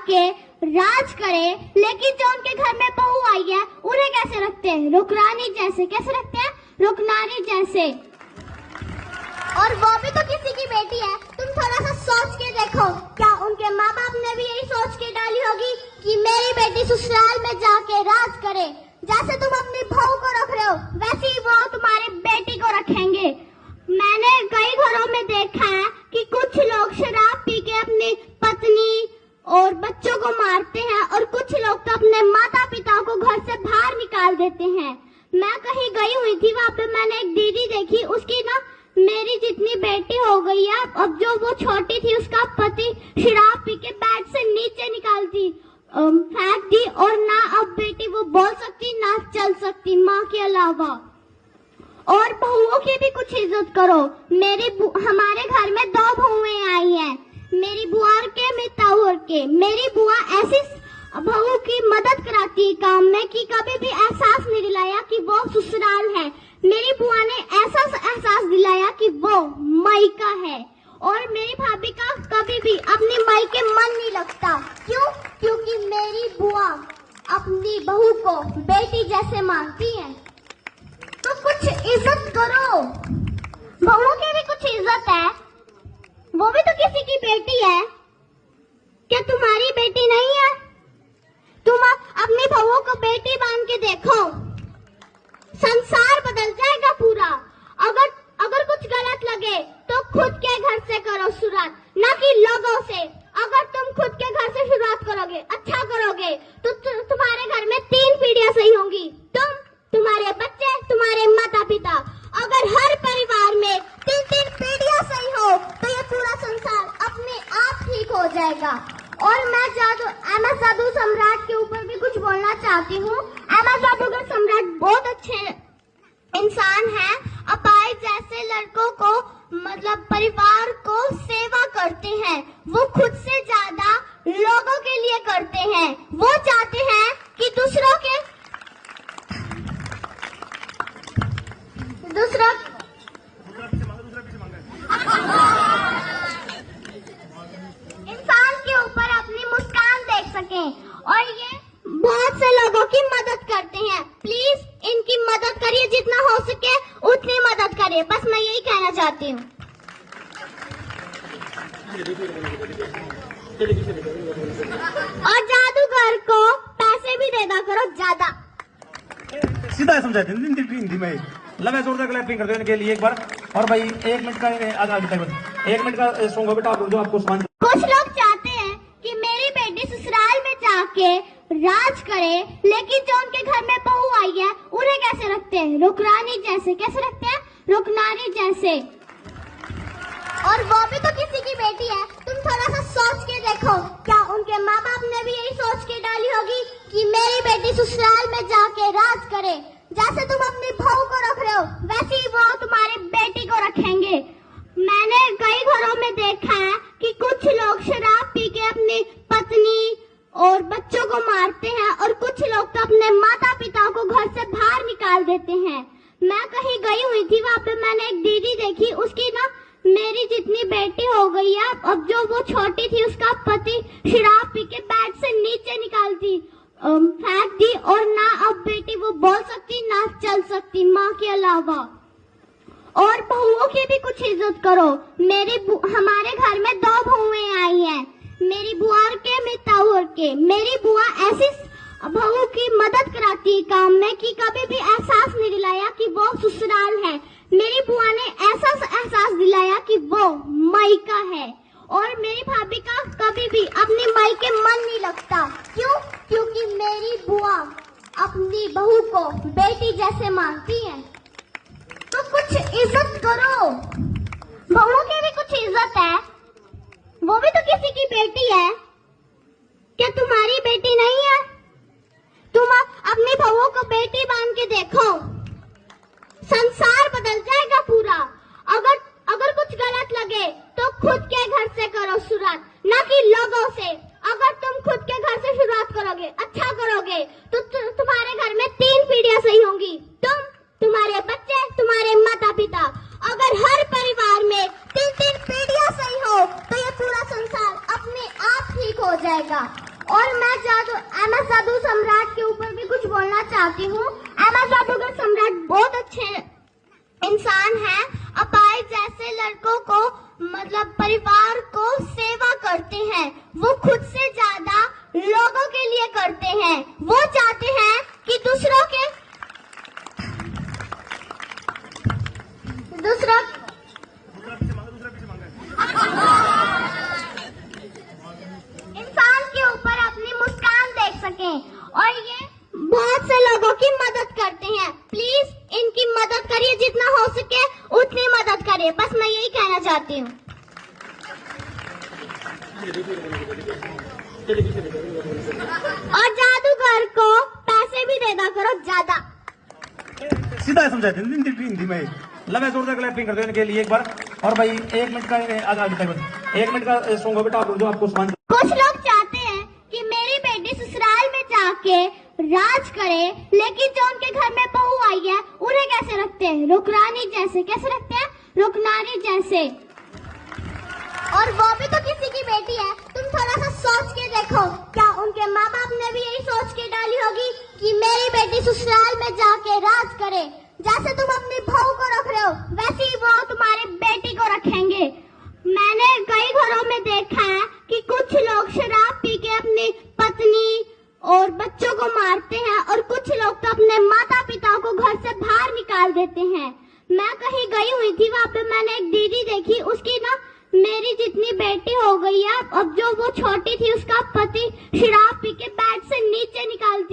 जाके राज करे, लेकिन जो उनके घर में बहू आई है उन्हें कैसे रखते हैं? रुकरानी जैसे। कैसे रखते हैं? रुकनानी जैसे। और वो भी तो किसी की बेटी है। तुम थोड़ा सा सोच के देखो, क्या उनके माँ बाप ने भी यही सोच के डाली होगी कि मेरी बेटी ससुराल में जाके राज करे? जैसे तुम अपनी बहू को रख रहे हो वैसे ही वो तुम्हारी बेटी को रखेंगे। मैंने कई घरों में देखा है कि कुछ लोग शराब पी के अपनी पत्नी और बच्चों को मारते हैं, और कुछ लोग तो अपने माता पिता को घर से बाहर निकाल देते हैं। मैं कहीं गई हुई थी, वहाँ पे मैंने एक दीदी देखी, उसकी ना मेरी जितनी बेटी हो गई है। अब जो वो छोटी थी उसका पति शराब पी के बेड से नीचे निकालती फेंक दी, और ना अब बेटी वो बोल सकती ना चल सकती माँ के अलावा। और बहुओं की भी कुछ इज्जत करो। हमारे घर में 2 बहुएं आई हैं, मेरी बुआ के मेरी ताऊ के। मेरी बुआ ऐसी बहू की मदद कराती है काम में कि कभी भी एहसास नहीं दिलाया कि वो ससुराल है। मेरी बुआ ने ऐसा एहसास दिलाया कि वो मायका है। और मेरी भाभी का कभी भी अपनी मायके मन नहीं लगता। क्यों? क्योंकि मेरी बुआ अपनी बहू को बेटी जैसे मानती है। तो कुछ इज्जत करो। बहुओं की भी कुछ इज्जत है, वो भी तो किसी की बेटी है। क्या तुम्हारी बेटी नहीं है? तुम अपनी बहू को बेटी मान के देखो, संसार बदल जाएगा पूरा। अगर कुछ गलत लगे तो खुद के घर से करो शुरुआत, ना कि लोगों से। अगर तुम खुद के घर से शुरुआत करोगे, अच्छा करोगे, तो तुम्हारे घर में 3 पीढ़ियां सही होंगी। तुम, तुम्हारे बच्चे, तुम्हारे माता पिता। अगर हर परिवार में 3-3 पीढ़ियां सही हो तो ये पूरा संसार अपने आप ठीक हो जाएगा। और मैं MS जादू सम्राट के ऊपर भी कुछ बोलना चाहती हूँ। MS जादूगर सम्राट बहुत अच्छे इंसान हैं। अपाहिज जैसे लड़कों को, मतलब परिवार को सेवा करते हैं। वो खुद से ज्यादा लोगों के लिए करते हैं। वो चाहते हैं कि दूसरों इंसान के ऊपर अपनी मुस्कान देख सकें, और ये बहुत से लोगों की मदद करते हैं। प्लीज इनकी मदद करिए, जितना हो सके उतनी मदद करिए। बस मैं यही कहना चाहती हूँ। और जादूगर को पैसे भी दे दा करो ज्यादा। सीधा समझाते हैं हिंदी में। लगा जोरदार क्लैपिंग कर दो इनके लिए एक बार। और भाई 1 मिनट का आगे 1 मिनट का सॉन्ग हो बेटा, आप जो आपको सामान। कुछ लोग चाहते हैं कि मेरी बेटी ससुराल में जाके राज करे, लेकिन जो उनके घर में बहू आई है उन्हें कैसे रखते हैं? रुकरानी जैसे। कैसे रखते हैं? रुकनानी जैसे। और वो भी तो किसी की बेटी है। तुम थोड़ा सा सोच के देखो, क्या उनके माँ बाप ने भी यही सोच के डाली होगी कि मेरी बेटी ससुराल में जाके राज करे? जैसे तुम अपनी बहू को रख रहे हो वैसे ही वो तुम्हारी बेटी को रखेंगे। मैंने कई घरों में देखा है कि कुछ लोग शराब पी के अपनी पत्नी और बच्चों को मारते हैं, और कुछ लोग तो अपने माता पिता को घर से बाहर निकाल देते हैं। मैं कहीं गई हुई थी, वहाँ पे मैंने एक दीदी देखी, उसकी ना मेरी जितनी बेटी हो गई है। अब जो वो छोटी थी उसका पति शराब पी के बेड से नीचे निकालती फेंक दी, और ना अब बेटी वो बोल सकती ना चल सकती माँ के अलावा। और बहुओं की भी कुछ इज्जत करो। हमारे घर में 2 बहुएं आई हैं, मेरी बुआ के मेरी ताऊ के। मेरी बुआ ऐसी बहू की मदद कराती है काम में कि कभी भी एहसास नहीं दिलाया कि वो ससुराल है। मेरी बुआ ने ऐसा एहसास दिलाया कि वो मायका है। और मेरी भाभी का कभी भी अपनी मायके मन नहीं लगता। क्यों? क्योंकि मेरी बुआ अपनी बहू को बेटी जैसे मानती है। तो कुछ इज्जत करो। बहुओं की भी कुछ इज्जत है, वो भी तो किसी की बेटी है। क्या तुम्हारी बेटी नहीं है? तुम अपनी बहू को बेटी मान के देखो, संसार बदल जाएगा पूरा। अगर कुछ गलत लगे तो खुद के घर से करो शुरुआत, ना कि लोगों से। अगर तुम खुद के घर से शुरुआत करोगे, अच्छा करोगे, तो तुम्हारे घर में 3 पीढ़ियां सही होंगी। तुम, तुम्हारे बच्चे, तुम्हारे माता पिता। अगर हर परिवार में 3-3 पीढ़ियां सही हो तो ये पूरा संसार अपने आप ठीक हो जाएगा। और मैं MS जादू सम्राट के ऊपर भी कुछ बोलना चाहती हूँ। MS जादूगर सम्राट बहुत अच्छे इंसान हैं। अपाहिज जैसे लड़कों को मतलब परिवार को सेवा करते हैं। वो खुद से ज्यादा लोगों के लिए करते हैं। वो चाहते हैं कि दूसरों इंसान के ऊपर अपनी मुस्कान देख सकें और ये बहुत से लोगों की मदद करते हैं। प्लीज इनकी मदद करिए, जितना हो सके उतनी मदद करिए। बस मैं यही कहना चाहती हूँ। और जादूगर को पैसे भी दे दा करो ज्यादा। सीधा समझाते हैं हिंदी में। लगा जोरदार क्लैपिंग कर दो इनके लिए एक बार। और भाई 1 मिनट का आगे तक 1 मिनट का सॉन्ग बेटा आप जो आपको सामान। कुछ लोग चाहते हैं कि मेरी बेटी ससुराल में जाके राज करे, लेकिन जो उनके घर में बहू आई है उन्हें कैसे रखते हैं? रुकरानी जैसे। कैसे रखते हैं? रुकनारी जैसे। और वो भी तो किसी की बेटी है। तुम थोड़ा सा सोच के देखो, क्या उनके माँ बाप ने भी यही सोच के डाली होगी कि मेरी बेटी ससुराल में जाके राज करे? जैसे तुम अपनी बहू को रख रहे हो वैसे ही वो तुम्हारी बेटी को रखेंगे। मैंने कई घरों में देखा है कि कुछ लोग शराब पी के अपनी पत्नी और बच्चों को मारते हैं और कुछ लोग तो अपने माता पिता को घर से बाहर निकाल देते हैं। मैं कहीं गई हुई थी, वहाँ पे मैंने एक दीदी देखी, उसकी ना मेरी जितनी बेटी हो गई है। अब जो वो छोटी थी उसका पति शराब पी के बेड से नीचे निकालती